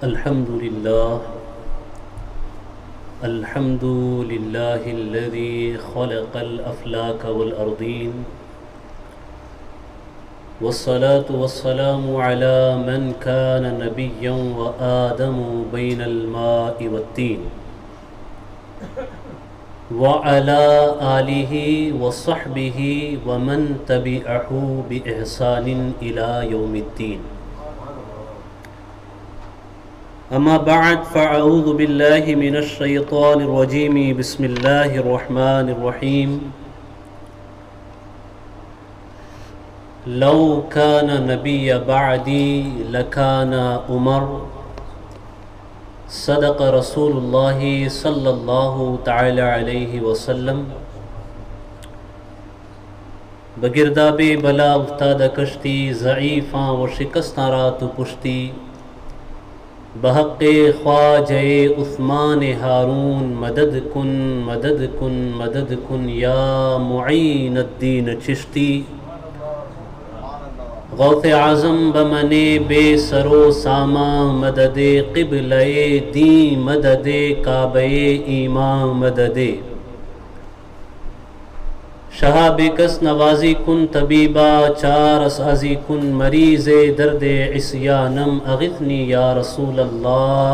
अल्हम्दुलिल्लाहिल्लज़ी ख़लक़ल अफ़लाक वल अर्दीन वस्सलातु वस्सलामु अला मन कान नबिय्यन व आदमु बैनल माइ वत्तीन व अला आलिहि व सहबिहि व मन तबिअहु बि इहसानिन इला यौमिद्दीन। अम्मा बअद फ़अऊज़ु बिल्लाहि मिनश शैतानिर रजीम। बिस्मिल्लाहिर रहमानिर रहीम। लौ कान नबिय्य बअदी लकान उमर। सदक़ रसूलुल्लाहि सल्लल्लाहु तआला अलैहि वसल्लम। बगिरदाबे बला उफ्ताद कश्ती ज़ईफ़ां व शिकस्तां रात पुश्ती बहक़े ख्वाजे उस्मान हारून मदद कुन मदद कुन मदद कुन या मुईनुद्दीन चिश्ती। गौसे आज़म बमने बेसरो सामा मददे क़िबले दी मददे काबे ईमा मददे। शहाबे कस नवाजी कुन तबीबा चार असाजी कुन मरीज़े दर्दे इस्यानम अगिथनी या रसूल अल्लाह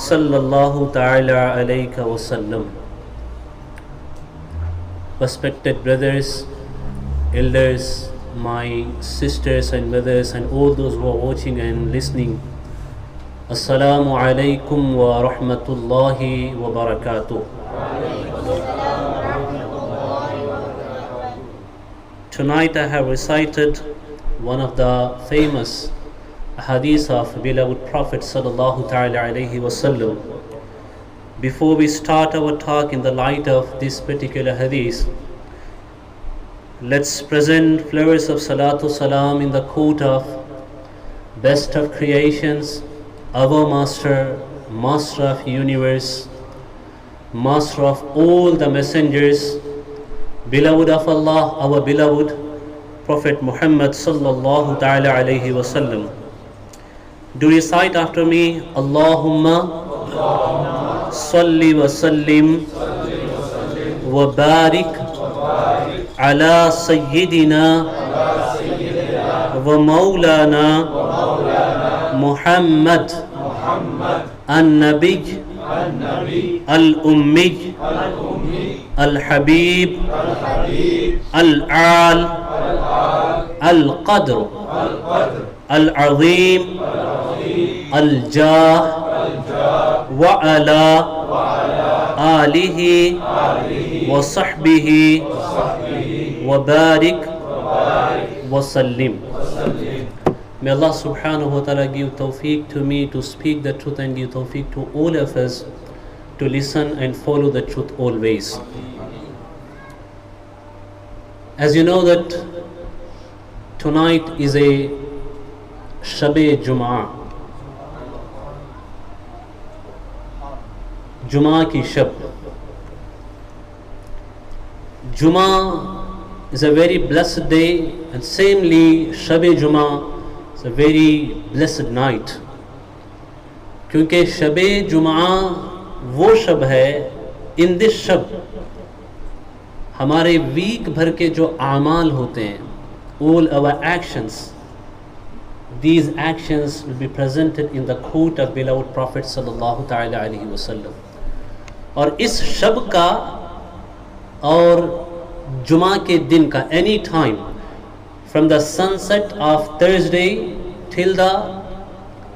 सल्लल्लाहु ताला अलैहि वसल्लम। Respected brothers, elders, my sisters and brothers and all those who are watching and listening, Assalamu alaikum wa rahmatullahi wa barakatuh. Tonight I have recited one of the famous hadith of beloved Prophet sallallahu ta'ala alayhi wasallam. Before we start our talk in the light of this particular hadith, let's present flowers of salatu salam in the court of best of creations, our master, master of universe, master of all the messengers, beloved of Allah, our beloved Prophet Muhammad sallallahu ta'ala alayhi wasallam. Do recite after me, Allahumma salli wa sallim wa barik ala sayyidina wa maulana Muhammad an-Nabi al-Ummi al-Habib al-Al al-Qadr al-Azim al-Jah wa ala alihi wa sahbihi wa barik wa sallim. May Allah subhanahu wa ta'ala give tawfiq to me to speak the truth and give tawfiq to all of us to listen and follow the truth always. As you know that tonight is a Shab-e Jum'ah, Jum'ah ki Shab. Jum'ah is a very blessed day, and samely Shab-e Jum'ah is a very blessed night. क्योंकि Shab-e Jum'ah वो शब है, in this शब हमारे week भर के जो आमाल होते हैं, all our actions, these actions will be presented in the court of beloved Prophet sallallahu ta'ala alaihi wasallam. और इस शब का और जुमा के दिन का any time from the sunset of Thursday till the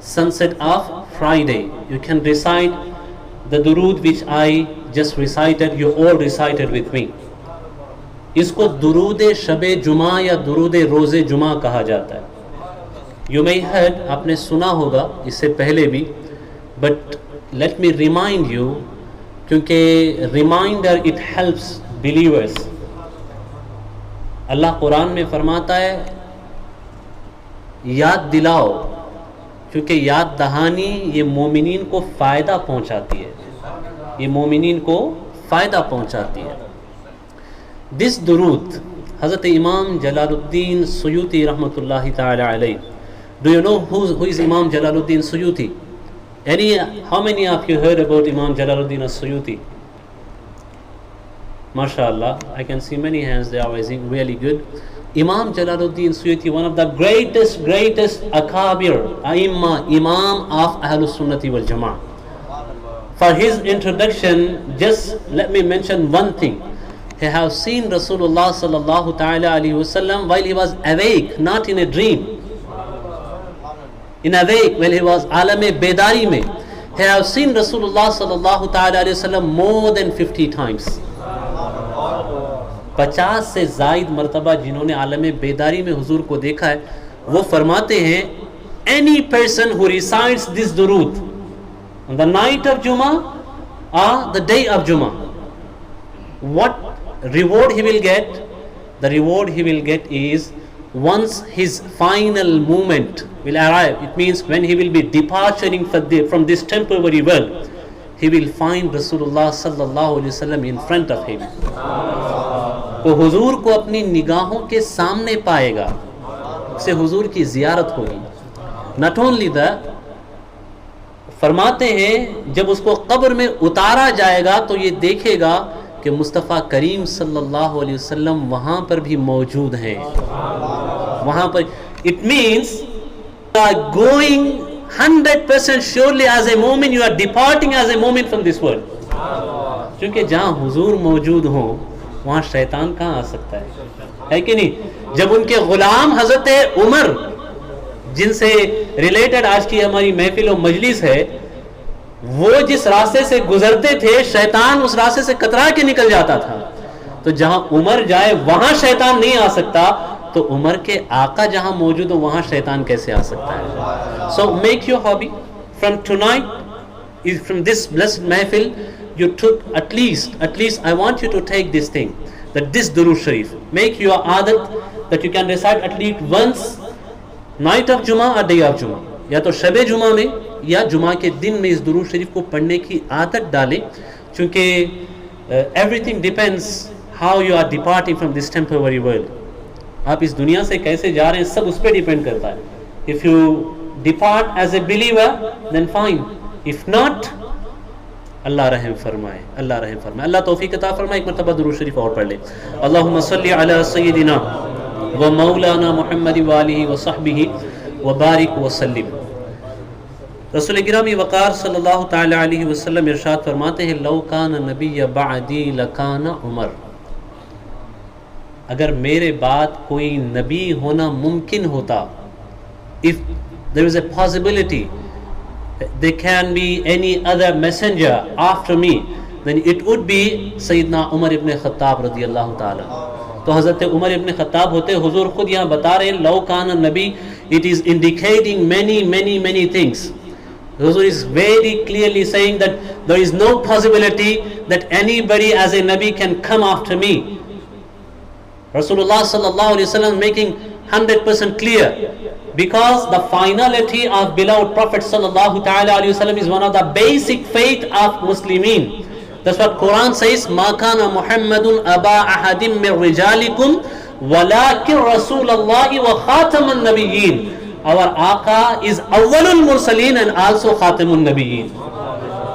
sunset of Friday, you can recite the durood which I just recited. You all recited with me. इसको दुरूद शबे जुमा या दुरूद रोज़े जुमा कहा जाता है. You may heard, आपने सुना होगा इससे पहले भी, but let me remind you, क्योंकि reminder it helps believers. अल्लाह कुरान में फरमाता है याद दिलाओ, क्योंकि याद दहानी ये मोमिनीन को फ़ायदा पहुंचाती है, ये मोमिनीन को फ़ायदा पहुंचाती है. दिस दुरूद हज़रत इमाम जलालुद्दीन सुयूती रहमतुल्लाहि ताला अलैह Do you know who is Imam Jalaluddin Suyuti? How many of you heard about Imam Jalaluddin Suyuti? MashaAllah, I can see many hands, they are raising, really good. Imam Jalaluddin Suyuti, one of the greatest akabir, Imam of Ahlus Sunnati wal Jama'ah. For his introduction, just let me mention one thing. He have seen Rasulullah sallallahu ta'ala alayhi wasallam while he was awake, not in a dream. In awake, when he was alame bedari mein. He have seen Rasulullah sallallahu ta'ala alayhi wasallam more than 50 times. 50 से ज़ायद मरतबा जिन्होंने आलम बेदारी में हुजूर को देखा है, वो फरमाते हैं, any person who recites this durood on the night of Jummah or the day of Jummah, what reward he will get? The reward he will get is, once his final moment will arrive, it means when he will be departing from this temporary world, he will find Rasulullah sallallahu alaihi wasallam in front of him. वो हुजूर को अपनी निगाहों के सामने पाएगा, उसे हुजूर की ज़ियारत होगी। नॉट ओनली दैट, फरमाते हैं जब उसको कब्र में उतारा जाएगा तो ये देखेगा कि मुस्तफ़ा करीम सल्लल्लाहु अलैहि वसल्लम वहाँ पर भी मौजूद हैं। वहाँ पर it means going 100% surely as a moment, you are departing as a moment from this world. क्योंकि जहाँ हुजूर मौजूद हो वहाँ शैतान कहाँ आ सकता है कि नहीं? जब उनके गुलाम हजरत उमर, जिनसे रिलेटेड आज की हमारी महफिल और मजलिस है, वो जिस रास्ते से गुजरते थे, शैतान उस रास्ते से कतरा के निकल जाता था। तो जहाँ उमर जाए वहाँ शैतान नहीं आ सकता, तो उमर के आका जहाँ मौजूद हो वहाँ शैतान कैसे आ सकता है? So make your hobby from tonight, from this blessed महफिल, you took at least I want you to take this thing, that this Durood Sharif, make your adat that you can recite at least once night of Jummah or day of Jummah, या तो शबे जुमा में या जुमा के दिन में इस दुरूद शरीफ को पढ़ने की आदत डालें, क्योंकि everything depends how you are departing from this temporary world. आप इस दुनिया से कैसे जा रहे हैं सब उस पर डिपेंड करता है. If you depart as a believer, then fine. If not, अल्लाह रहम फरमाए, अल्लाह रहम फरमाए, अल्लाह तौफीक अता फरमाए. एक मरतबा दुरूद शरीफ और पढ़ ले. अल्लाहुम्मा सल्ली अला सय्यिदिना व मौलाना मुहम्मद व आलिहि व सहबिहि व बारिक व सल्लिम. रसूल गिरामी वक़ार सल्लल्लाहु तआला अलैहि वसल्लम इरशाद फरमाते हैं, लौ कान नबिय्य बअदी लकाना उमर. अगर मेरे बाद कोई नबी होना मुमकिन होता, if there is a possibility there can be any other messenger after me, then it would be Sayyidna Umar ibn Khattab रज़ियल्लाहु ताला. तो हज़रत उमर इब्न खत्ताब होते. हुजूर खुद यहाँ बता रहे हैं, लौ कान नबी, it is indicating many things. Huzoor is very clearly saying that there is no possibility that anybody as a nabi can come after me. Rasulullah sallallahu alaihi wasallam making 100% clear, because the finality of beloved Prophet sallallahu ta'ala alaihi wasallam is one of the basic faith of Muslimin. That's what Quran says, Ma kana Muhammadun aba ahadim min rijalikum walakin Rasulallahi wa khataman nabiyyin. Our Aqā is Awwalul Mursaleen and also Khatamun Nabiyyin.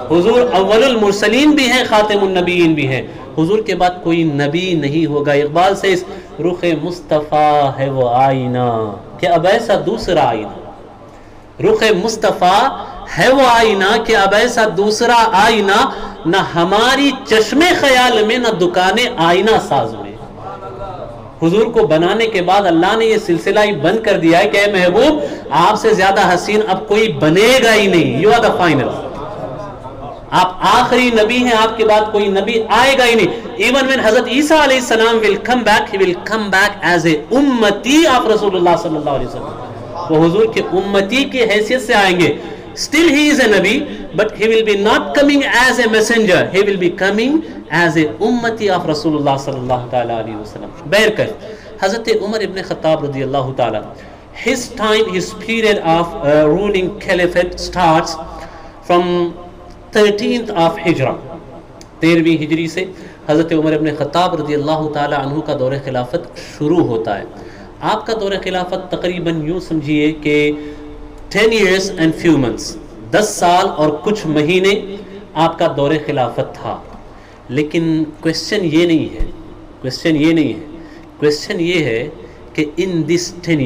हुजूर अव्वलुल मुरसलीन भी हैं, खातिमुन नबीयीन भी हैं. हुजूर के बाद कोई नबी नहीं होगा. इकबाल से इस रुख मुस्तफ़ा है वो आईना, कि अब ऐसा दूसरा आईना. रुख मुस्तफ़ा है वो आईना कि अब ऐसा दूसरा आईना न हमारी चश्मे ख्याल में, न दुकाने आईना साज में. हुजूर को बनाने के बाद अल्लाह ने ये सिलसिला ही बंद कर दिया है कि महबूब, आपसे ज्यादा हसीन अब कोई बनेगा ही नहीं. You are the final. आप आखिरी नबी हैं, आपके बाद कोई नबी आएगा ही नहीं. इवन व्हेन हजरत ईसा अलैहिस सलाम will come back, he will come back as a उम्मती ऑफ रसूलुल्लाह सल्लल्लाहु अलैहि वसल्लम. वो हुजूर के उम्मती की हैसियत से आएंगे. Still he is a Nabi, but he will be not coming as a messenger. He will be coming as a ummati of Rasulullah sallallahu ta'ala alayhi wa sallam. Barakah. Hazrat Umar ibn Khattab radiyallahu ta'ala, his time, his period of ruling caliphate starts from 13th of Hijrah. 13वीं हिजरी से हज़रत उमर इब्न ख़त्ताब रज़ियल्लाहु ताला अन्हु का दौर खिलाफत शुरू होता है. आपका दौर खिलाफत तकरीबन यूँ समझिए कि 10 years and few months, 10 साल और कुछ महीने आपका दौरे खिलाफत था। लेकिन क्वेश्चन ये नहीं है, क्वेश्चन ये नहीं है, क्वेश्चन ये है कि in this 10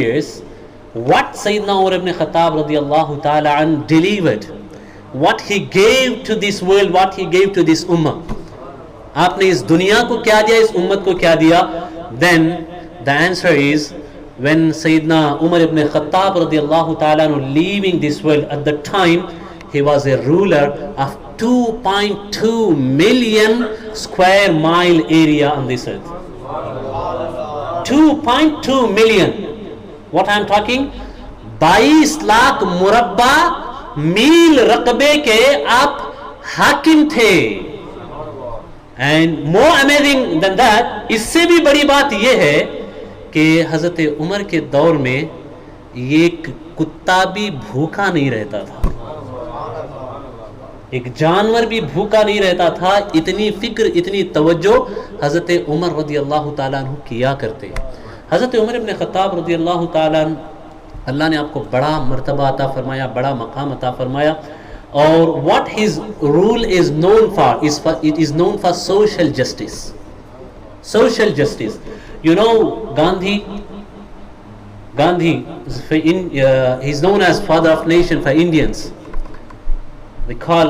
years what Sayyidina Umar ibn Khattab radiyallahu ta'ala an delivered, what he gave to this world, what he gave to this ummah, आपने इस दुनिया को क्या दिया, इस उम्मत को क्या दिया? Then the answer is, when Sayyidina Umar ibn Khattab radiyallahu ta'ala anhu leaving this world, at the time he was a ruler of 2.2 million square mile area on this earth. 2.2 million, what I am talking, 22 lakh मुरब्बा मील रकबे के आप हाकिम थे। And more amazing than that, इससे भी बड़ी बात यह है कि हजरत उमर के दौर में ये कुत्ता भी भूखा नहीं रहता था, एक जानवर भी भूखा नहीं रहता था। इतनी फिक्र, इतनी तवज्जो हजरत उमर रदियल्लाहु ताला अन्हु किया करते। हजरत उमर इब्न खत्ताब रदियल्लाहु ताला अन्हु, अल्लाह ने आपको बड़ा मर्तबा अता फरमाया, बड़ा मकाम अता फरमाया। और what his rule is known for, it is known for social justice. Social justice, you know Gandhi he is known as father of nation for Indians. We call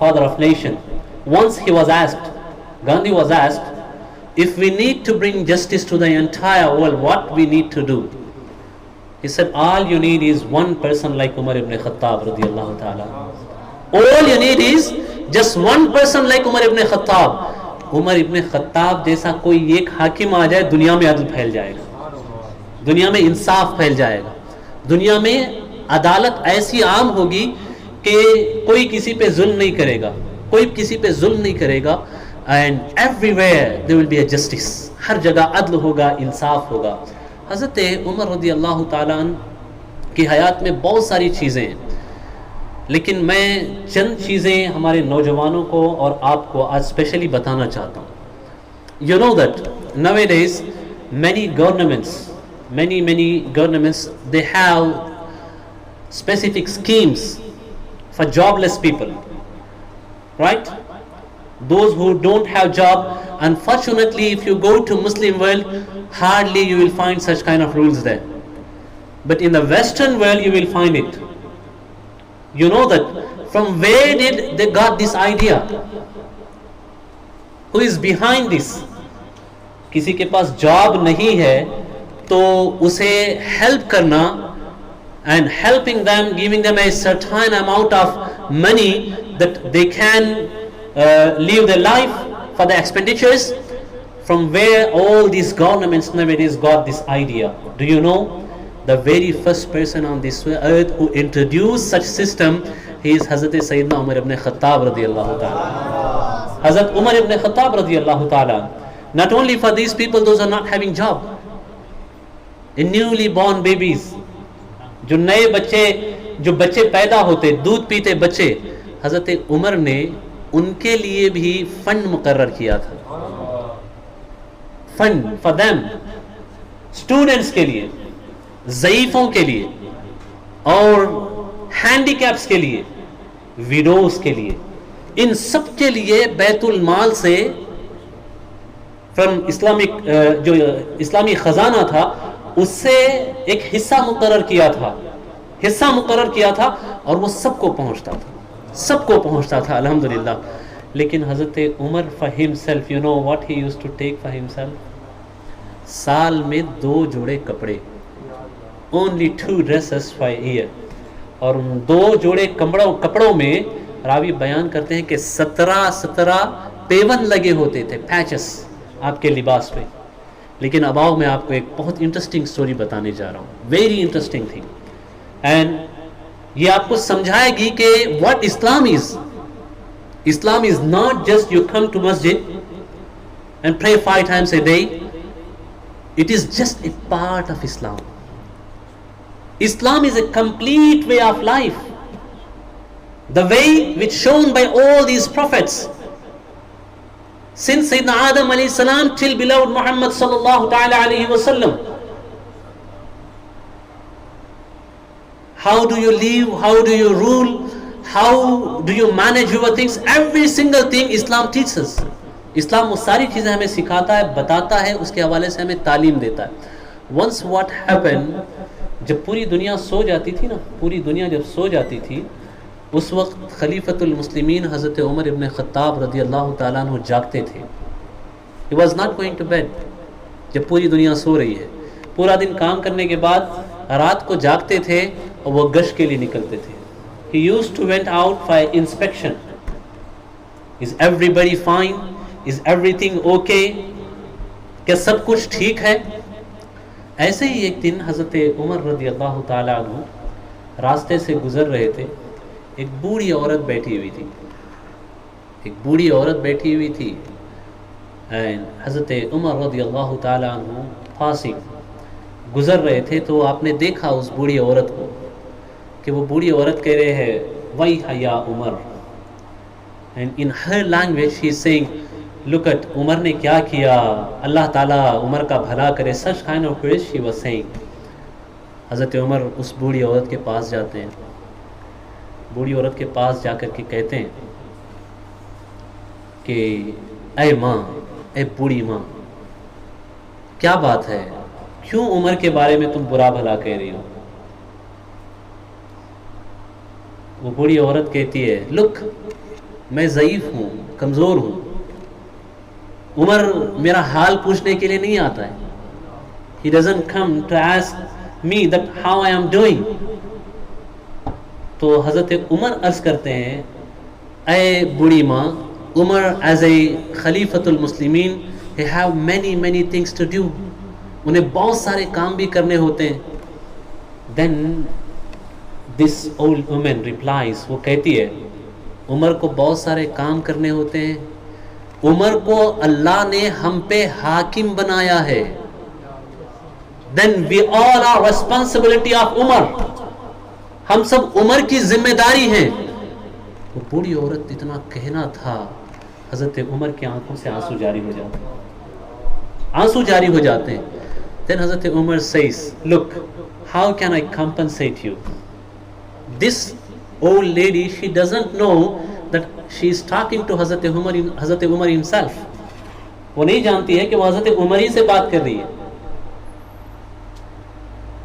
father of nation. Once he was asked, Gandhi was asked, if we need to bring justice to the entire world, what we need to do? He said, all you need is one person like Umar ibn Khattab radiyallahu ta'ala. All you need is just one person like Umar ibn Khattab. Umar ibn Khattab जैसा कोई एक हाकिम आ जाए, दुनिया में अदल फैल जाएगा, दुनिया में इंसाफ फैल जाएगा, दुनिया में अदालत ऐसी आम होगी कि कोई किसी पे जुल्म नहीं करेगा, कोई किसी पे जुल्म नहीं करेगा। And everywhere there will be a justice, हर जगह अदल होगा, इंसाफ होगा। हज़रत उमर रज़ियल्लाहु ताला अन्हु की हयात में बहुत सारी चीज़ें हैं, लेकिन मैं चंद चीज़ें हमारे नौजवानों को और आपको आज स्पेशली बताना चाहता हूँ। You know that nowadays many governments they have specific schemes for jobless people, right? Those who don't have job, unfortunately if you go to Muslim world, hardly you will find such kind of rules there, but in the Western world you will find it. You know that from where did they got this idea? Who is behind this? किसी के पास job नहीं है तो उसे help करना, and helping them, giving them a certain amount of money that they can live their life for the expenditures. From where all these governments nowadays got this idea? Do you know? The very first person on this earth who introduced such system is Hazrat Sayyidina Umar ibn Khattab radiyallahu ta'ala. Hazrat Umar ibn Khattab radiyallahu ta'ala. Not only for these people, those are not having job, in newly born babies, जो नए बच्चे, जो बच्चे पैदा होते, दूध पीते बच्चे, हजरत उमर ने उनके लिए भी फंड मुकर्रर किया था। फंड फॉर देम, स्टूडेंट्स के लिए, ज़ईफ़ों के लिए और हैंडीकैप्स के लिए, विडोज के लिए, इन सब के लिए बैतुल माल से फ्रॉम इस्लामिक जो इस्लामी खजाना था उससे एक हिस्सा मुकर्रर किया था और वो सबको पहुंचता था अल्हम्दुलिल्लाह। लेकिन Hazrat Umar for himself, you know what he used to take for himself? साल में 2 जोड़े कपड़े, ओनली 2 ड्रेसेस फॉर ईयर। और उन 2 जोड़े कपड़ों में रावी बयान करते हैं कि 17 पेवन लगे होते थे, पैचेस आपके लिबास पे। लेकिन अब आओ मैं आपको एक बहुत इंटरेस्टिंग स्टोरी बताने जा रहा हूँ, वेरी इंटरेस्टिंग थिंग, एंड ये आपको समझाएगी कि what Islam is. Islam is not just you come to masjid and pray 5 times a day. It is just a part of Islam. Islam is a complete way of life, the way which shown by all these prophets, since Sayyidina Adam alayhi salam till beloved Muhammad sallallahu ta'ala alayhi wa sallam. how do you live, how do you rule, how do you manage your things, every single thing Islam teaches us. इस्लाम वो सारी चीज़ें हमें सिखाता है, बताता है, उसके हवाले से हमें तालीम देता है. Once what happened, जब पूरी दुनिया सो जाती थी ना, पूरी दुनिया जब सो जाती थी, उस वक्त खलीफतुल मुस्लिमीन हज़रत उमर इब्न ख़त्ताब रज़ी अल्लाह ताला अन्हु जागते थे. He was not going to bed. जब पूरी दुनिया सो रही है, पूरा दिन काम करने के बाद रात को जागते थे और वो गश्त के लिए निकलते थे. He used to went out for inspection. Is everybody fine? Is everything okay? क्या सब कुछ ठीक है? ऐसे ही एक दिन हज़रत उमर रज़ी अल्लाह ताला अन्हु रास्ते से गुज़र रहे थे. एक बूढ़ी औरत बैठी हुई थी, एक बूढ़ी औरत बैठी हुई थी. एंड हज़रत उमर रज़ी अल्लाह ताला अन्हु पासिंग गुज़र रहे थे, तो आपने देखा उस बूढ़ी औरत को कि वो बूढ़ी औरत कह रहे हैं वही हया Umar. And in her language he is saying look at Umar ने क्या किया, अल्लाह ताला उमर का भला करे. Such kind of words she was saying. Hazrat Umar उस बूढ़ी औरत के पास जाते हैं. बूढ़ी औरत के पास जाकर के कहते हैं कि ऐ माँ, ऐ बूढ़ी माँ, क्या बात है, क्यों उमर के बारे में तुम बुरा भला कह रही हो? वो बूढ़ी औरत कहती है लुक, मैं ज़ईफ़ हूँ, कमज़ोर हूँ, उमर मेरा हाल पूछने के लिए नहीं आता है. He doesn't come to ask me that how I am doing. तो हज़रत उमर अर्ज़ करते हैं ऐ बूढ़ी माँ, उमर एज ए खलीफतुल मुस्लिमीन he have many things to do. उन्हें बहुत सारे काम भी करने होते हैं. Then this old woman replies, वो कहती है उमर को बहुत सारे काम करने होते हैं, उमर को अल्लाह ने हम पे हाकिम बनाया है. Then we all are responsibility of Umar. हम सब उमर की जिम्मेदारी हैं. वो बूढ़ी औरत इतना कहना था, हज़रत उमर की आंखों से आंसू जारी हो जाते हैं, आंसू जारी हो जाते हैं. Then हज़रत Umar says, look, how can I compensate you? This old lady, she doesn't know that she is talking to हज़रत उमर himself. वो नहीं जानती है कि वो हज़रत उमर ही से बात कर रही है.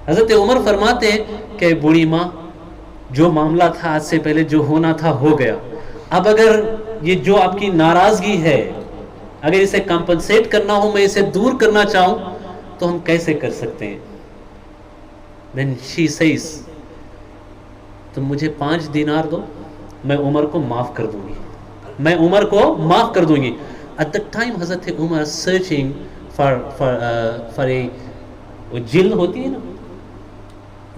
हज़रत उमर फरमाते हैं कि बूढ़ी माँ, जो मामला था आज से पहले जो होना था हो गया. अब अगर ये जो आपकी नाराज़गी है, अगर इसे कंपनसेट करना हो, मैं इसे दूर करना चाहूँ, तो हम कैसे कर सकते हैं? Then she says, तुम मुझे 5 दिनार दो, मैं उमर को माफ़ कर दूंगी, मैं उमर को माफ़ कर दूंगी. At that time हज़रत उमर searching for a जिल होती है ना,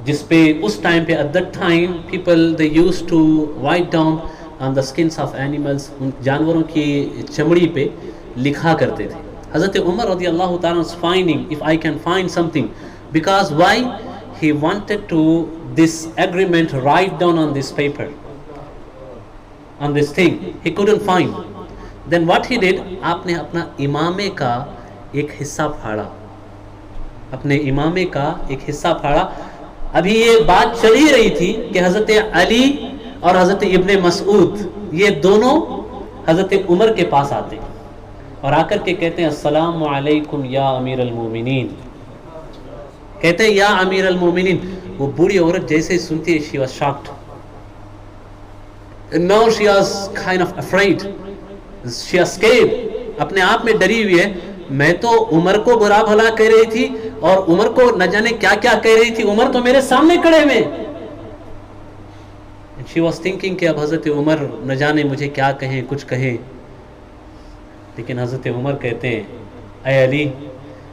जिसपे उस टाइम पे at that time people they used to write down on the skins of animals, उन जानवरों की चमड़ी पे लिखा करते थे. हज़रत उमर रज़ी अल्लाह ताला was finding if I can find something, because why he wanted to this agreement write down on this paper, on this thing. He couldn't find. Then what he did, आपने अपना इमामे का एक हिस्सा फाड़ा, अपने इमामे का एक हिस्सा फाड़ा. अभी ये बात चल ही रही थी कि हज़रत अली और हज़रत इब्ने मसूद ये दोनों हज़रत उमर के पास आते हैं और आकर के कहते हैं अस्सलामु अलैकुम या अमीर अल-मोमिनीन. कहते हैं या अमीर अल-मोमिनीन. वो बूढ़ी औरत जैसे ही सुनती है, she was shocked. Now she was kind of afraid, she was scared. अपने आप में डरी हुई है. मैं तो उमर को बुरा भला कह रही थी और उमर को न जाने क्या क्या कह रही थी, उमर तो मेरे सामने खड़े हुए. शी वाज थिंकिंग कि अब हज़रत उमर न जाने मुझे क्या कहें, कुछ कहें. लेकिन हज़रत उमर कहते हैं ऐ अली,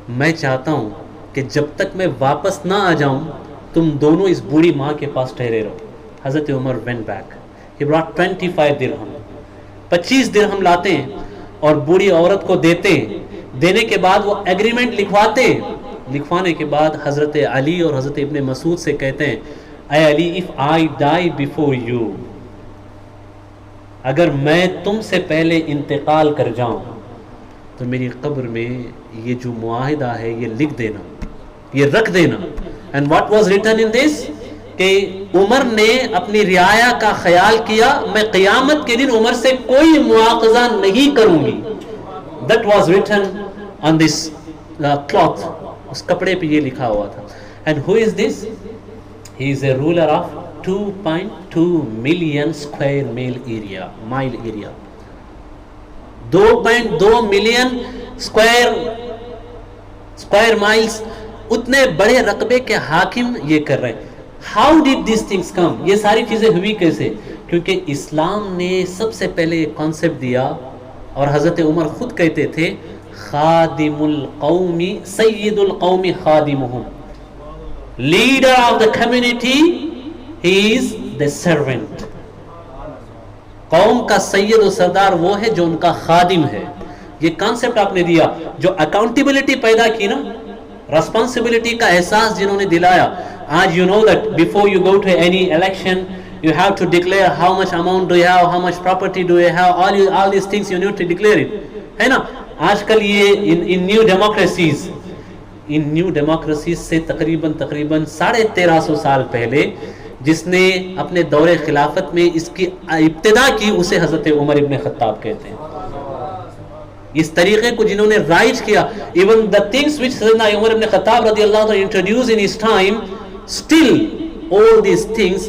मैं चाहता हूँ कि जब तक मैं वापस ना आ जाऊँ, तुम दोनों इस बूढ़ी माँ के पास ठहरे रहो. Hazrat Umar went back. He brought 25 dirham, 25 दिरहम लाते हैं और बूढ़ी औरत को देते हैं. देने के बाद वो एग्रीमेंट लिखवाते हैं. लिखवाने के बाद हज़रत अली और हज़रत इब्ने मसूद से कहते हैं ऐ Ali, if I die before you, अगर मैं तुमसे पहले इंतकाल कर जाऊं तो मेरी कब्र में ये जो मुआहिदा है ये लिख देना, ये रख देना. And what was written in this, कि उमर ने अपनी रियाया का ख्याल किया, मैं क़यामत के दिन उमर से कोई मुआवजा नहीं करूंगी. That was written on this cloth, उस कपड़े पे ये लिखा हुआ था. And who is this? He is a ruler of 2.2 million square mile area. 2.2 million square miles, उतने बड़े रकबे के हाकिम ये कर रहे हैं. How did this things come? ये सारी चीजें हुई कैसे? क्योंकि इस्लाम ने सबसे पहले एक कॉन्सेप्ट दिया, और हजरत उमर खुद कहते थे खादिमुल कौमी सय्यदुल कौमी खादिमुहुम, leader of the community he is the servant. कौम का सैयद और सरदार वो है जो उनका खादिम है. ये कॉन्सेप्ट आपने दिया, जो अकाउंटेबिलिटी पैदा की ना, रेस्पॉन्सिबिलिटी का एहसास जिन्होंने दिलाया. आज you know that before you go to any election you have to declare how much amount do you have, how much property do you have, all these things you need to declare it, है ना. आजकल ये in new democracies से तकरीबन 1350 साल पहले जिसने अपने दौरे खिलाफत में इसकी इब्तिदा की, उसे हजरत उमर इब्न खत्ताब कहते हैं. इस तरीके को जिन्होंने राइज किया, even the things which Sayyidna Umar ibn Khattab रदियल्लाहु अन्हु introduce in his time, still all these things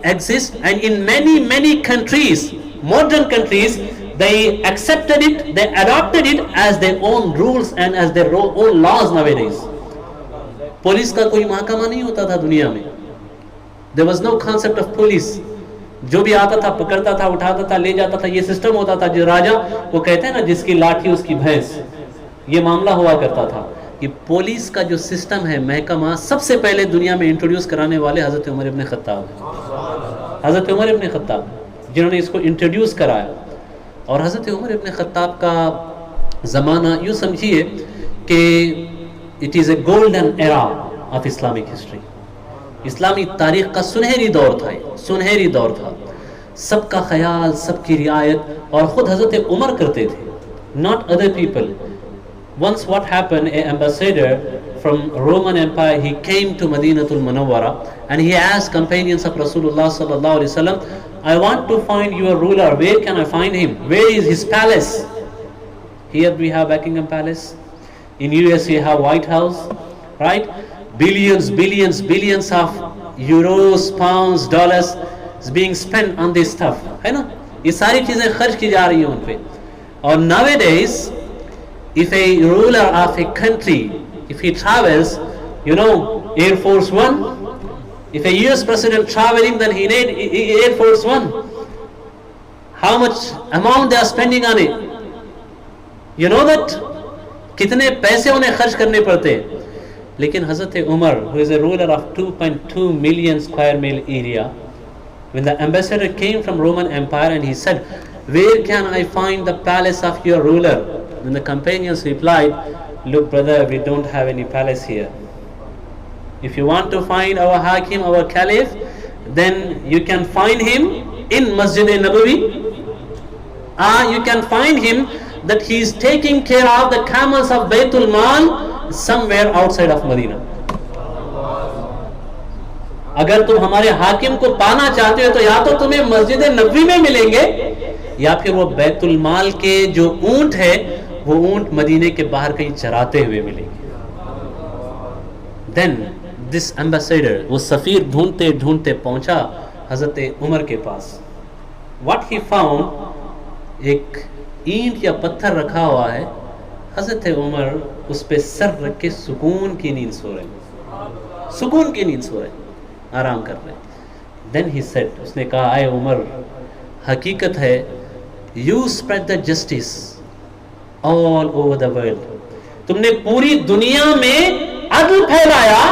exist, and in many countries, modern countries, they accepted it, they adopted it as their own rules and as their own laws nowadays. Police का कोई महकमा नहीं होता था दुनिया में. There was no concept of police. जो भी आता था पकड़ता था, उठाता था, ले जाता था. ये सिस्टम होता था, जो राजा वो कहते हैं ना, जिसकी लाठी उसकी भैंस, ये मामला हुआ करता था. कि पुलिस का जो सिस्टम है, महकमा, सबसे पहले दुनिया में इंट्रोड्यूस कराने वाले हजरत उमर इब्न खत्ताब हैं. हजरत उमर इब्न खत्ताब जिन्होंने इसको इंट्रोड्यूस कराया. और हजरत उमर इब्न खत्ताब का ज़माना यूँ समझिए कि it is a golden era of Islamic history. इस्लामी तारीख़ का सुनहरी दौर था, सुनहरी दौर था. सबका ख्याल, सबकी रियायत, और ख़ुद हजरत उमर करते थे, not other people. Once what happened, an ambassador from Roman Empire, he came to Madinatul Munawwara and he asked companions of Rasulullah sallallahu alaihi wasallam, I want to find your ruler, where can I find him? Where is his palace? Here we have Buckingham Palace. In US we have White House, right? Billions of euros, pounds, dollars is being spent on this stuff, है ना. ये सारी चीजें खर्च की जा रही हैं उन पे. और nowadays if a ruler of a country, if he travels, you know, Air Force One, if a US president traveling, then he need Air Force One. How much amount they are spending on it? You know that? कितने पैसे उन्हें खर्च करने पड़ते हैं. लेकिन Hazrat Umar, who is a ruler of 2.2 million square mile area, when the ambassador came from Roman Empire and he said, where can I find the palace of your ruler? Then the companions replied, look brother, we don't have any palace here. If you want to find our Hakim, our Caliph, then you can find him in Masjid Nabawi. You can find him that he is taking care of the camels of Baytul Mal somewhere outside of Medina. अगर तुम हमारे हाकिम को पाना चाहते हो तो या तो तुम्हें मस्जिद नबवी में मिलेंगे, या फिर वो बैतुल माल के जो ऊंट है, वो ऊंट मदीने के बाहर कहीं चराते हुए मिलेंगे. देन दिस एम्बेसडर, वो सफ़ीर ढूंढते ढूंढते पहुंचा हजरत उमर के पास. व्हाट ही फाउंड, एक ईंट या पत्थर रखा हुआ है. हजरत उमर उस पे सर रख के सुकून की नींद सो रहे, सुकून की नींद सो रहे, आराम कर रहे. देन ही सेड, उसने कहा, आए उमर, हकीकत है, you spread the justice all over the world. तुमने पूरी दुनिया में अदल फैलाया.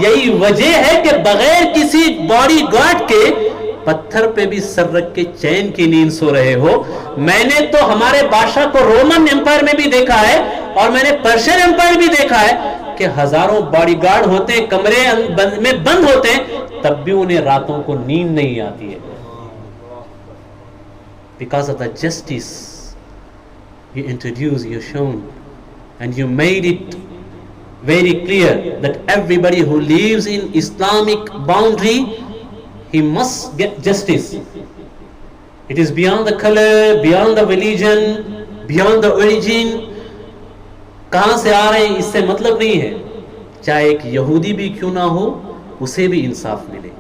यही वजह है कि बगैर किसी बॉडी गार्ड के पत्थर पे भी सर रख के चैन की नींद सो रहे हो. मैंने तो हमारे बादशाह को रोमन एम्पायर में भी देखा है और मैंने पर्शियन एम्पायर भी देखा है कि हजारों बॉडीगार्ड होते हैं, कमरे में बंद होते हैं, तब भी उन्हें रातों को नींद नहीं आती है. Because of the justice you introduced, you shown, and you made it very clear that everybody who lives in Islamic boundary he must get justice. It is beyond the color, beyond the religion, beyond the origin. कहाँ से आ रहे हैं इससे मतलब नहीं है, चाहे एक यहूदी भी क्यों ना हो उसे भी इंसाफ मिले.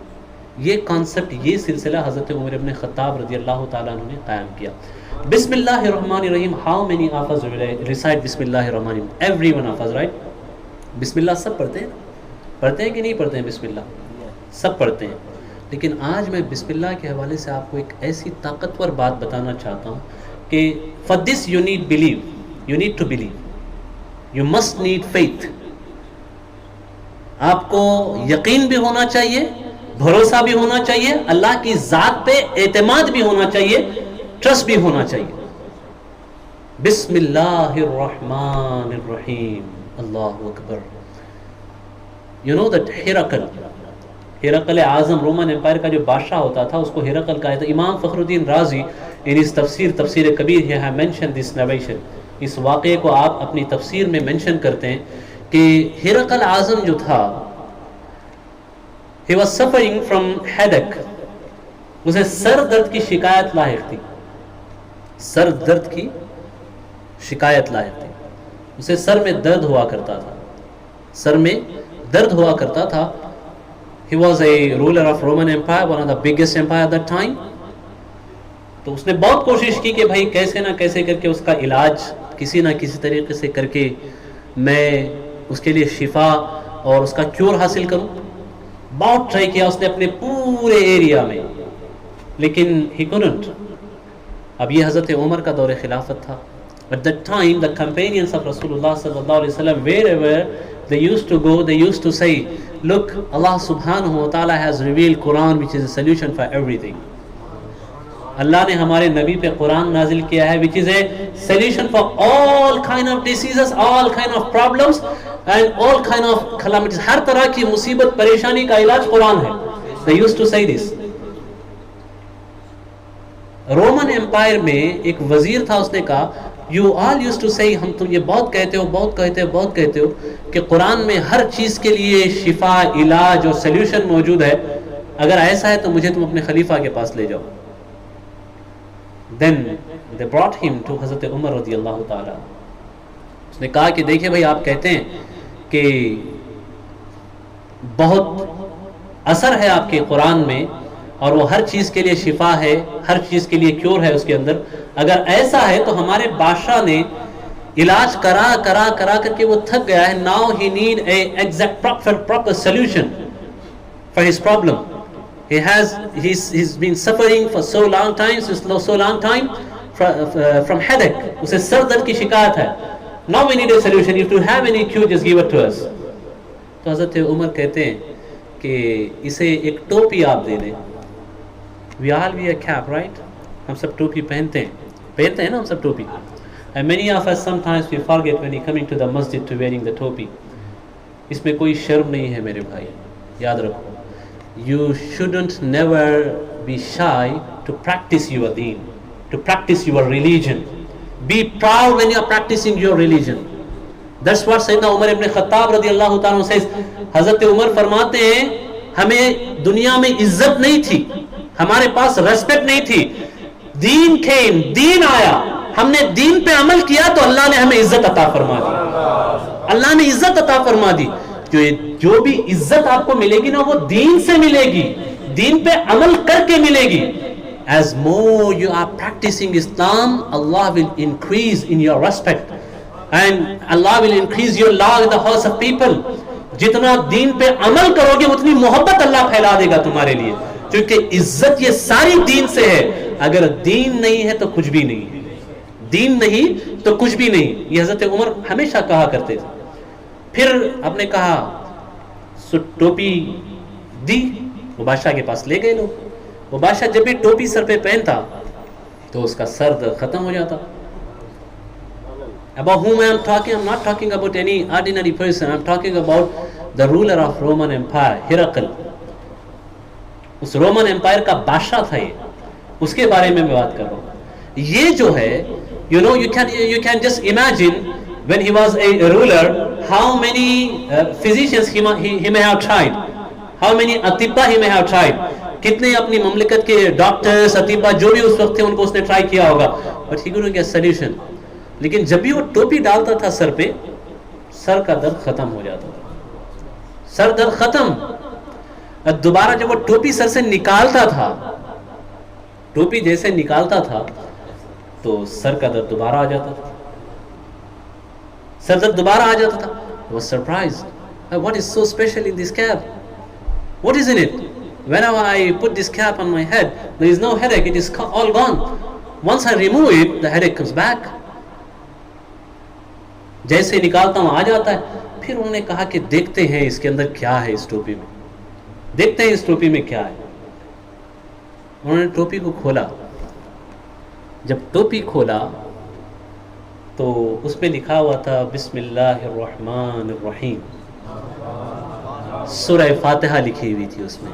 ये कॉन्सेप्ट, ये सिलसिला हज़रत उमर इब्न ख़त्ताब रज़ियल्लाहु ताला अन्हु ने कायम किया. बिस्मिल्लाहिर्रहमानिर्रहीम. How many of us recite बिस्मिल्लाहिर्रहमानिर्रहीम? Everyone of us, right? बिस्मिल्लाह सब पढ़ते हैं, पढ़ते हैं कि नहीं पढ़ते हैं? बिस्मिल्लाह सब पढ़ते हैं. लेकिन आज मैं बिस्मिल्लाह के हवाले से आपको एक ऐसी ताकतवर बात बताना चाहता हूँ कि for this you need believe, you need to believe, you must need faith. आपको यकीन भी होना चाहिए, भरोसा भी होना चाहिए, अल्लाह की ज़ात पे एतमाद भी होना चाहिए, ट्रस्ट भी होना चाहिए. बिस्मिल्लाहिर्रहमानिर्रहीम. अल्लाहु अकबर. यू नो दैट हिरकल आज़म रोमन एम्पायर का जो बादशाह होता था उसको हिरकल कहा था. इमाम फ़खरुद्दीन राज़ी इन इस तफसीर कबीर है मेंशन दिस नरेशन. इस वाक़े को आप अपनी तफसीर में मेंशन करते हैं कि हिरकल आज़म जो था, he was suffering from headache. उसे सर दर्द की शिकायत लाहिक थी, सर दर्द की शिकायत लाहिक थी. उसे सर में दर्द हुआ करता था, सर में दर्द हुआ करता था. He was a ruler of Roman Empire, one of the biggest empire at that time. तो उसने बहुत कोशिश की कि भाई कैसे ना कैसे करके उसका इलाज किसी ना किसी तरीके से करके मैं उसके लिए शिफा और उसका क्योर हासिल करूं. बहुत ट्राई किया उसने अपने पूरे एरिया में, लेकिन he couldn't. अब ये हज़रत उमर का दौर खिलाफत था. At that time, the companions of Rasulullah sallallahu alaihi wasallam, wherever they used to go, they used to say, look, Allah subhanahu wa ta'ala has revealed Quran, which is a solution for everything. अल्लाह ने हमारे नबी पे कुरान नाजिल किया है, which is a solution for all kind of diseases, all kind of problems and all kind of calamities. हर तरह की मुसीबत परेशानी का इलाज कुरान है. They used to say this. Roman Empire में एक वजीर था, उसने कहा, यू ऑल यूज टू से, हम तुम ये बहुत कहते हो कि कुरान में हर चीज़ के लिए शिफा, इलाज और सल्यूशन मौजूद है. अगर ऐसा है तो मुझे तुम अपने खलीफा के पास ले जाओ. Then they brought him to Hazrat Umar रज़ियल्लाहु ताला. उसने कहा कि देखिए भाई, आप कहते हैं कि बहुत असर है आपके कुरान में और वो हर चीज़ के लिए शिफा है, हर चीज़ के लिए क्योर है उसके अंदर. अगर ऐसा है तो हमारे बादशाह ने इलाज करा करके वो थक गया है. Now he need a exact proper solution for his problem. he's been suffering for so long time from headache. उसे सर दर्द की शिकायत है. Now we need a solution. If you have any cure, just give it to us. तो हज़रत उमर कहते हैं कि इसे एक टोपी आप दे दें. We all wear cap, right? हम सब टोपी पहनते हैं ना हम सब टोपी. And many of us sometimes we forget when we coming to the masjid to wearing the टोपी. इसमें कोई शर्म नहीं है मेरे भाई, याद रखो. You shouldn't never be shy to practice your deen, to practice your religion. Be proud when you are practicing your religion. That's what Sayyidina Umar ibn Khattab radiyallahu ta'ala says. हज़रत उमर फरमाते हैं, हमें दुनिया में इज्जत नहीं थी, हमारे पास रेस्पेक्ट नहीं थी. दीन आया, हमने दीन पे अमल किया तो अल्लाह ने हमें इज्जत अता फरमा दी. अल्लाह ने इज्जत अता फरमा दी. जो भी इज्जत आपको मिलेगी ना वो दीन से मिलेगी, दीन पे अमल करके मिलेगी. As more you are practicing Islam, Allah will increase in your respect and Allah will increase your love in the hearts of people. जितना दीन पे अमल करोगे उतनी मोहब्बत अल्लाह फैला देगा तुम्हारे लिए, क्योंकि इज्जत ये सारी दीन से है. अगर दीन नहीं है तो कुछ भी नहीं, दीन नहीं तो कुछ भी नहीं. ये हज़रत उमर हमेशा कहा करते थे. फिर आपने कहा टोपी दी, वो बादशाह के पास ले गए लोग. वो बादशाह जब भी टोपी सर पे पहनता तो उसका सर दर्द खत्म हो जाता. About whom I am talking? I'm not talking about any ordinary person. I'm talking about the ruler of Roman Empire, Hirakl. उस रोमन एम्पायर का बादशाह था ये, उसके बारे में मैं बात कर रहा हूँ. ये जो है, you know, you can just imagine when he was a ruler, how many physicians he may have tried, How many अतिब्बा he may have tried? कितने अपनी ममलिकत के डॉक्टर्स अतिब्बा जो भी उस वक्त थे उनको उसने ट्राई किया होगा, but he couldn't get solution. लेकिन जब भी वो टोपी डालता था सर पे, सर का दर्द खत्म हो जाता था, सर दर्द खत्म। दोबारा जब वो टोपी सर से निकालता था, टोपी जैसे निकालता था तो सर का दर्द दोबारा आ जाता था, सर दर्द दोबारा आ जाता था। He was surprised. What is so special in this cap? What is in it? Whenever I put this cap on my head, there is no headache. It is all gone. Once I remove it, the headache comes back. जैसे निकालता हूं आ जाता है। फिर उन्होंने कहा कि देखते हैं इसके अंदर क्या है, इस टोपी में देखते हैं इस टोपी में क्या है। उन्होंने टोपी को खोला। जब टोपी खोला तो उसमें लिखा हुआ था बिस्मिल्लाहिर्रहमानिर्रहीम, सूरह फातिहा लिखी हुई थी उसमें,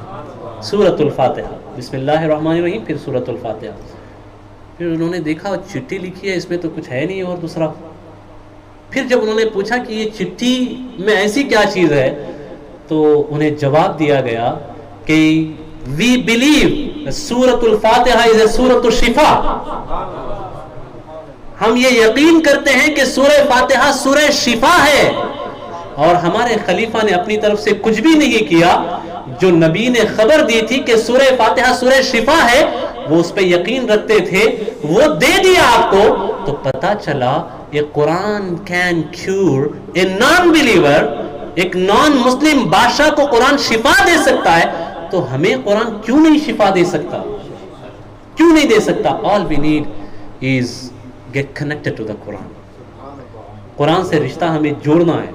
सूरतुल फातिहा, बिस्मिल्लाहिर्रहमानिर्रहीम, फिर सूरतुल फातिहा। फिर उन्होंने देखा चिट्ठी लिखी है, इसमें तो कुछ है नहीं और दूसरा। फिर जब उन्होंने पूछा कि ये चिट्ठी में ऐसी क्या चीज़ है, तो उन्हें जवाब दिया गया कि वी बिलीव सूरतुल फातिहा इज ए सूरतुल शिफा। हम ये यकीन करते हैं कि सूरह फातिहा सूरह शिफा है, और हमारे खलीफा ने अपनी तरफ से कुछ भी नहीं किया। जो नबी ने खबर दी थी कि सूरह फातिहा सूरह शिफा है, वो उस पर यकीन रखते थे, वो दे दिया आपको। तो पता चला ये Quran can cure a non believer, एक नॉन मुस्लिम बादशाह को कुरान शिफा दे सकता है, तो हमें कुरान क्यों नहीं शिफा दे सकता, क्यों नहीं दे सकता? All we need is get connected to the Quran. Quran से रिश्ता हमें जोड़ना है।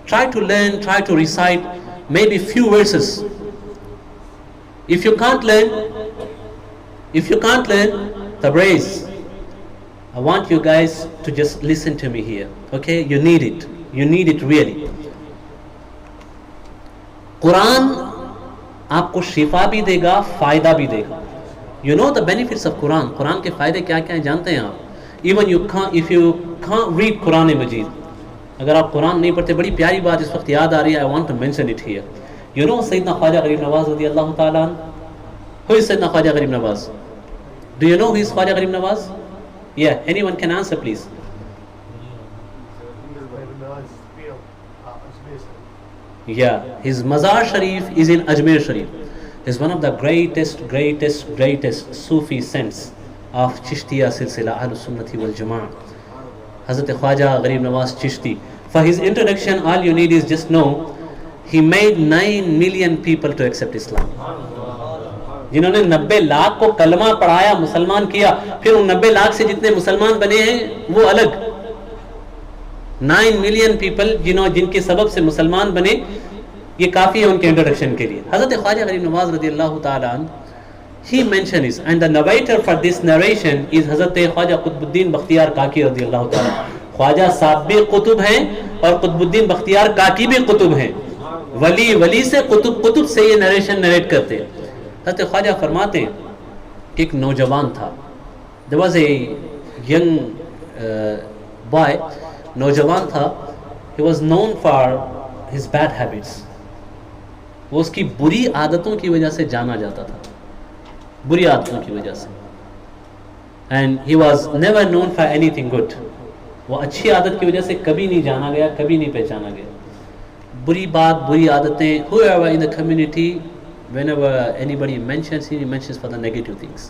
Try to learn, try to recite maybe few verses. If you can't learn Tabriz, I want you guys to just listen to me here, okay? You need it really. Quran आपको शिफा भी देगा, फायदा भी देगा। You know the benefits of Quran. Quran के फायदे क्या क्या हैं जानते हैं आप? Even if you can't read Quran Majid, अगर आप कुरान नहीं पढ़ते, बड़ी प्यारी बात इस वक्त याद आ रही है, I want to mention it here. You know सैयदना ख्वाजा गरीब नवाज रज़ी अल्लाह ताला अन्हु, हु इज सैयदना Khwaja Gharib Nawaz? Do you know who is Khwaja Gharib Nawaz? या एनीवन कैन आंसर प्लीज? या हिज मज़ार शरीफ is in Ajmer Sharif. Is one of the greatest Sufi saints of Chishtiya सिलसिला अहलुस सुन्नती वल जमाअह, Hazrat Khwaja Gharib Nawaz Chishti. For his introduction, all you need is just know he made 9 million people to accept Islam. जिन्होंने 90 लाख को कलमा पढ़ाया, मुसलमान किया, फिर उन 90 लाख से जितने मुसलमान बने हैं वो अलग। 9 million people जिनके सबब से मुसलमान बने, ये काफ़ी है उनके इंट्रोडक्शन के लिए। हज़रत ख्वाजा गरीब नवाज रज़ी अल्लाह ताला अन्हु, he mentions, and the narrator for this narration is Hazrat Khwaja Qutbuddin Bakhtiyar Kaki radiyallahu ta'ala। Khwaja Sahab भी कुतुब हैं और कुतुबुद्दीन बख्तियार काकी भी कुतुब हैं। वली से कुतुब से ये नरेशन नरेट करते हैं। हज़रत ख्वाजा फरमाते हैं कि एक नौजवान था, there was a young boy, नौजवान था, he was known for his bad habits। वो उसकी बुरी आदतों की वजह से जाना जाता था, बुरी आदतों की वजह से। And he was never known for anything good. वो अच्छी आदत की वजह से कभी नहीं जाना गया, कभी नहीं पहचाना गया। बुरी बात, बुरी आदतें, whoever in the community, whenever anybody mentions, he mentions for the negative things।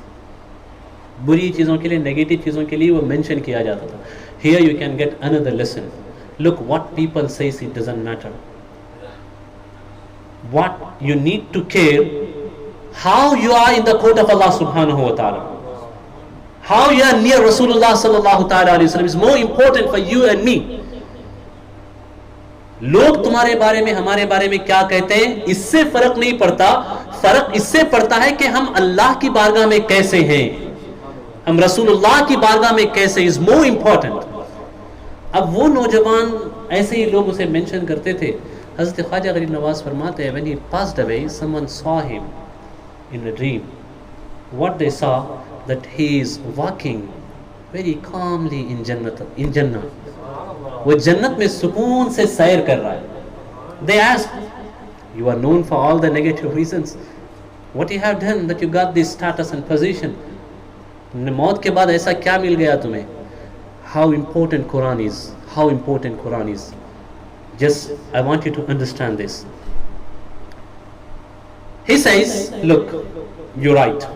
बुरी चीज़ों के लिए, नेगेटिव चीज़ों के लिए वो मेंशन किया जाता था। Here you can get another lesson. Look, what people says, it doesn't matter. What you need to care, how you are in the court of Allah subhanahu wa ta'ala, how you are near Rasulullah sallallahu ta'ala alayhi wa sallam is more important for you and me। लोग तुम्हारे बारे में, हमारे बारे में क्या कहते हैं, इससे फर्क नहीं पड़ता। फर्क इससे पड़ता है कि हम अल्लाह की बारगाह में कैसे हैं, हम रसूलुल्लाह की बारगाह में कैसे, इज मोर इंपॉर्टेंट। अब वो नौजवान, ऐसे ही लोग उसे मेंशन करते थे। हज़रत ख्वाजा गरीब नवाज फरमाते हैं, when he passed away, someone saw him in a dream. What they saw, that he is walking very calmly in Jannah। वो जन्नत में सुकून से सैर कर रहा है। They asked, You are known for all the negative reasons. What you have done that you got this status and position? मौत के बाद ऐसा क्या मिल गया तुम्हें? How important Quran is. How important Quran is. Just I want you to understand this. He says, look, you're right.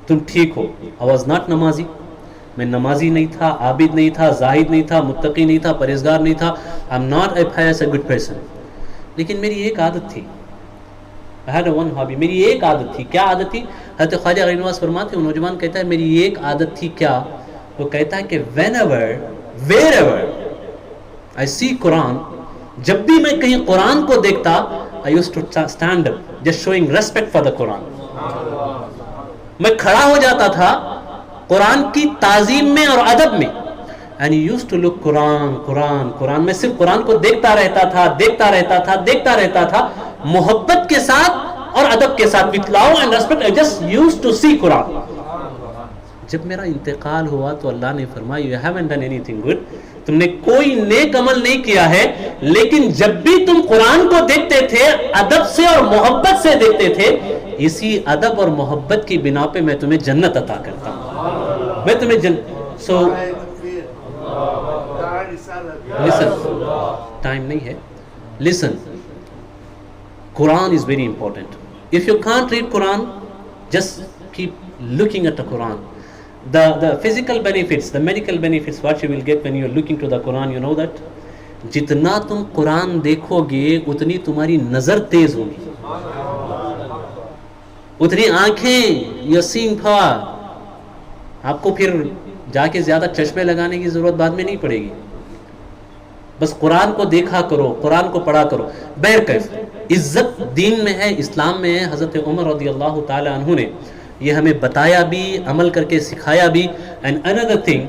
तुम ठीक हो. I was not namazi. मैं नमाजी नहीं था, आबिद नहीं था, जाहिद नहीं था, मुत्तकी नहीं था, परहेजगार नहीं था. I am not a pious a good person. लेकिन मेरी एक आदत थी. I had one hobby. मेरी एक आदत थी. क्या आदत थी? हज़रत ख्वाजा गरीब फरमाते हैं, नौजवान कहता है मेरी एक आदत थी. क्या? वो कहता है कि whenever, wherever I see Quran, जब भी मैं कहीं कुरान को देखता, I used to stand up, just showing respect for the Quran. मैं खड़ा हो जाता था कुरान की ताजीम में और अदब में. And he used to look Quran Quran Quran. मैं सिर्फ कुरान को देखता रहता था, देखता रहता था, देखता रहता था, मोहब्बत के साथ और अदब के साथ. With love and respect, I just used to see Quran. जब मेरा इंतकाल हुआ तो अल्लाह ने फरमाया, you haven't done anything good. तुमने कोई नेक अमल नहीं किया है, लेकिन जब भी तुम कुरान को देखते थे अदब से और मोहब्बत से देखते थे, इसी अदब और मोहब्बत की बिना पे मैं तुम्हें जन्नत अता करता हूं. मैं तुम्हें सो लिसन, टाइम नहीं है. Listen, Quran is very important. If you can't read Quran, just keep looking at the Quran. The physical benefits, the medical benefits, what you will get when you are looking to the Quran, you know that. जितना तुम कुरान देखोगे उतनी तुम्हारी नजर तेज होगी, उतनी आंखें, you're seeing power. आपको फिर जाके ज्यादा चश्मे लगाने की जरूरत बाद में नहीं पड़ेगी. बस कुरान को देखा करो, कुरान को पढ़ा करो. बहरकैफ इज्जत दीन में है, इस्लाम में है. हजरत उमर रज़ियल्लाहु ताला अन्हु ने ये हमें बताया भी, अमल करके सिखाया भी. एंड अनदर थिंग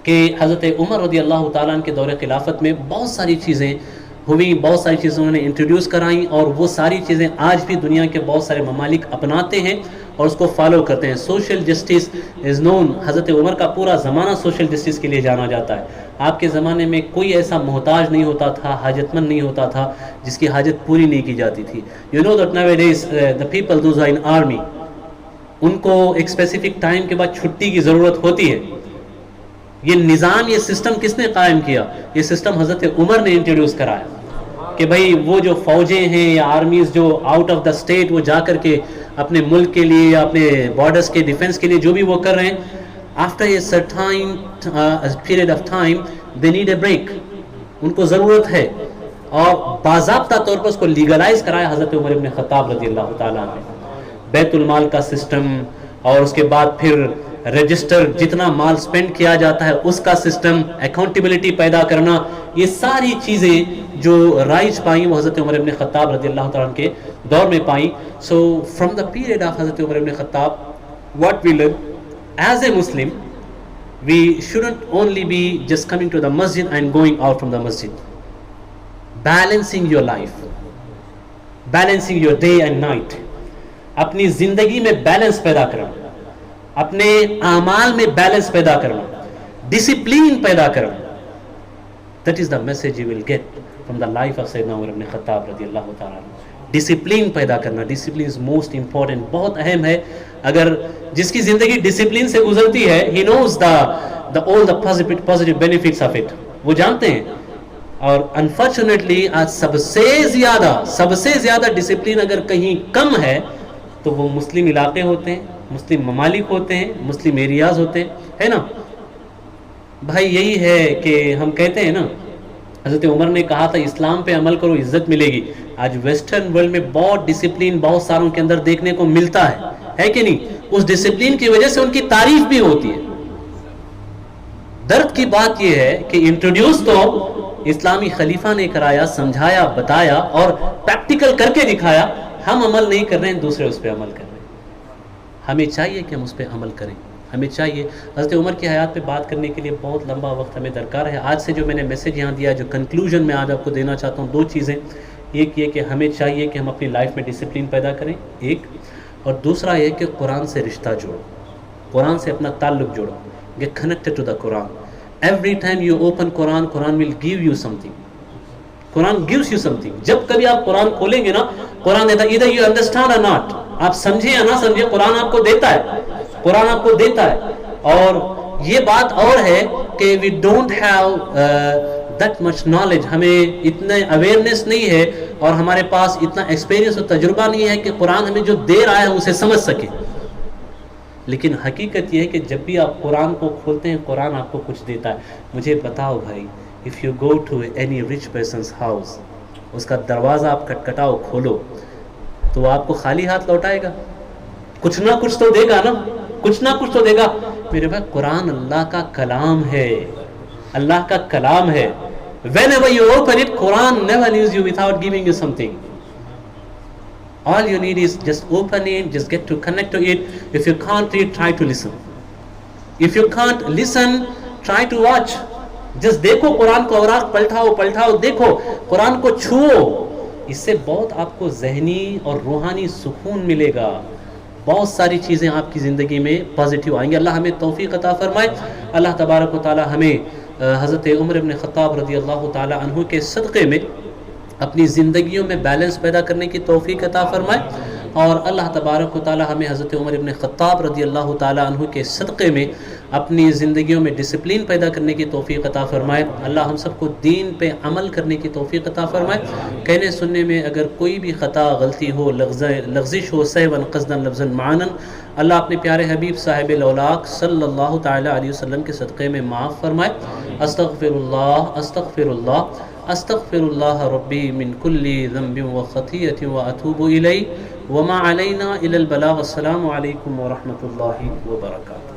कि हज़रत उमर रज़ियल्लाहु ताला अन्हु के दौरे खिलाफत में बहुत सारी चीज़ें हुई, बहुत सारी चीज़ें उन्होंने इंट्रोड्यूस कराई, और वो सारी चीज़ें आज भी दुनिया के बहुत सारे ममालिक अपनाते हैं और उसको फॉलो करते हैं. Social justice is known. हज़रत उमर का पूरा ज़माना सोशल जस्टिस के लिए जाना जाता है. आपके ज़माने में कोई ऐसा मोहताज नहीं होता था, हाजतमंद नहीं होता था जिसकी हाजत पूरी नहीं की जाती थी. You know that nowadays the people those are in army, उनको एक स्पेसिफिक टाइम के बाद छुट्टी की ज़रूरत होती है. ये निज़ाम, ये सिस्टम किसने कायम किया? ये सिस्टम हज़रत उमर ने इंट्रोड्यूस कराया कि भाई वो जो फ़ौजें हैं या आर्मीज़ जो आउट ऑफ द स्टेट, वो जा कर के अपने मुल्क के लिए या अपने बॉर्डर्स के डिफेंस के लिए जो भी वो कर रहे हैं, after a certain period of time they need a break. उनको ज़रूरत है, और बाज़ाब्ता तौर पर उसको लीगलाइज कराया हज़रत उमर इब्न ख़त्ताब रज़ियल्लाहु ताला अन्हु. बैतुल माल का सिस्टम, और उसके बाद फिर रजिस्टर, जितना माल स्पेंड किया जाता है उसका सिस्टम, अकाउंटेबिलिटी पैदा करना, ये सारी चीज़ें जो राइज पाई वो हज़रत उमर इब्न ख़त्ताब रज़ियल्लाहु ताला अन्हु के दौर में पाई. So from the period of Hazrat Umar ibn Khattab, what we learn as a Muslim, we shouldn't only be just coming to the मस्जिद and going out from the मस्जिद. Balancing your life, balancing your day and night. अपनी जिंदगी में balance पैदा करना, अपने आमाल में बैलेंस पैदा करना, डिसिप्लिन पैदा करना. That is the message you will get from the life of सैयदना उमर इब्न ख़त्ताब रज़ियल्लाहु ताला अन्हु. डिसिप्लिन पैदा करना, डिसिप्लिन इज मोस्ट इंपॉर्टेंट, बहुत अहम है. अगर जिसकी जिंदगी डिसिप्लिन से गुजरती है, he knows the all the positive benefits of it, वो जानते हैं. और अनफॉर्चुनेटली आज सबसे ज्यादा डिसिप्लिन अगर कहीं कम है तो वो मुस्लिम इलाके होते हैं, मुस्लिम ममालिक होते हैं, मुस्लिम एरियाज होते हैं, है ना भाई. यही है कि हम कहते हैं ना, हज़रत उमर ने कहा था इस्लाम पे अमल करो इज्जत मिलेगी. आज वेस्टर्न वर्ल्ड में बहुत डिसिप्लिन बहुत सारों के अंदर देखने को मिलता है कि नहीं? उस डिसिप्लिन की वजह से उनकी तारीफ भी होती है. दर्द की बात यह है कि इंट्रोड्यूस तो इस्लामी खलीफा ने कराया, समझाया, बताया और प्रैक्टिकल करके दिखाया. हम अमल नहीं कर रहे हैं, दूसरे उस पर अमल कर रहे हैं. हमें चाहिए कि हम उस पर अमल करें. हमें चाहिए. हज़रत उमर की हयात पे बात करने के लिए बहुत लंबा वक्त हमें दरकार है. आज से जो मैंने मैसेज यहाँ दिया, जो कंक्लूजन मैं आज आपको देना चाहता हूँ, दो चीज़ें. एक ये कि हमें चाहिए कि हम अपनी लाइफ में डिसिप्लिन पैदा करें, एक, और दूसरा ये कि कुरान से रिश्ता जोड़ो, कुरान से अपना ताल्लुक़ जोड़ो. Get connected to the Quran. Every time you open Quran, Quran will give you something. Quran gives you something. जब कभी आप कुरान खोलेंगे ना, कुरान देता है, इधर यू अंडरस्टैंड और नॉट, आप समझे या ना समझे, कुरान आपको देता है, कुरान आपको देता है। और ये बात और है कि we don't have that much knowledge, हमें इतने अवेयरनेस नहीं है और हमारे पास इतना एक्सपीरियंस और तजुर्बा नहीं है कि कुरान हमें जो दे रहा है हम उसे समझ सके। लेकिन हकीकत यह है कि जब भी आप कुरान को खोलते हैं, कुरान आपको कुछ देता है। मुझे बताओ भाई, if you go to any rich person's house, उसका दरवाज़ा आप खटखटाओ, खोलो, तो आपको खाली हाथ लौटाएगा? कुछ ना कुछ तो देगा ना, कुछ ना कुछ तो देगा। मेरे भाई, कुरान अल्लाह का कलाम है, अल्लाह का कलाम है। Whenever you open it, Quran never leaves you without giving you something. All you need is just open it, just get to connect to it. If you can't read, try to listen. If you can't listen, try to watch. Just देखो कुरान को, औराक पलटाओ पलटाओ, देखो कुरान को छुओ। इससे बहुत आपको ज़हनी और रूहानी सुकून मिलेगा, बहुत सारी चीज़ें आपकी ज़िंदगी में पॉजिटिव आएंगी। अल्लाह हमें तौफीक अता फरमाए। अल्लाह तबारक व तआला हमें हज़रत उमर इब्न ख़त्ताब रज़ियल्लाहु ताला अन्हु के सदक़े में अपनी ज़िंदगियों में बैलेंस पैदा करने की तौफीक अता फरमाए। और अल्लाह तबारक व तआला हमें हज़रत उमर इब्न ख़त्ताब रज़ियल्लाहु ताला अन्हु के सदक़े में अपनी ज़िंदगियों में डिसिप्लिन पैदा करने की तौफीक अता फरमाए। अल्लाह हम सबको दीन पे अमल करने की तौफीक अता फरमाए। कहने सुनने में अगर कोई भी ख़ता, गलती हो, लग़्ज़िश हो, सहवन क़स्दन लफ्ज़न मानन, अल्लाह अपने प्यारे हबीब साहिब लौलाक सल्लल्लाहु ताला अलैहि वसल्लम के सदक़े में माफ़ फरमाए। अस्तग़फ़िरुल्लाह अस्तग़फ़िरुल्लाह अस्तग़फ़िरुल्लाह रब्बी मिन कुल्ली ज़ंबिन व ख़तीअतिन व अतूबु इलैहि व मा अलैना इल्लल बलाग़। अस्सलामु अलैकुम व रहमतुल्लाहि व बरकातुहू।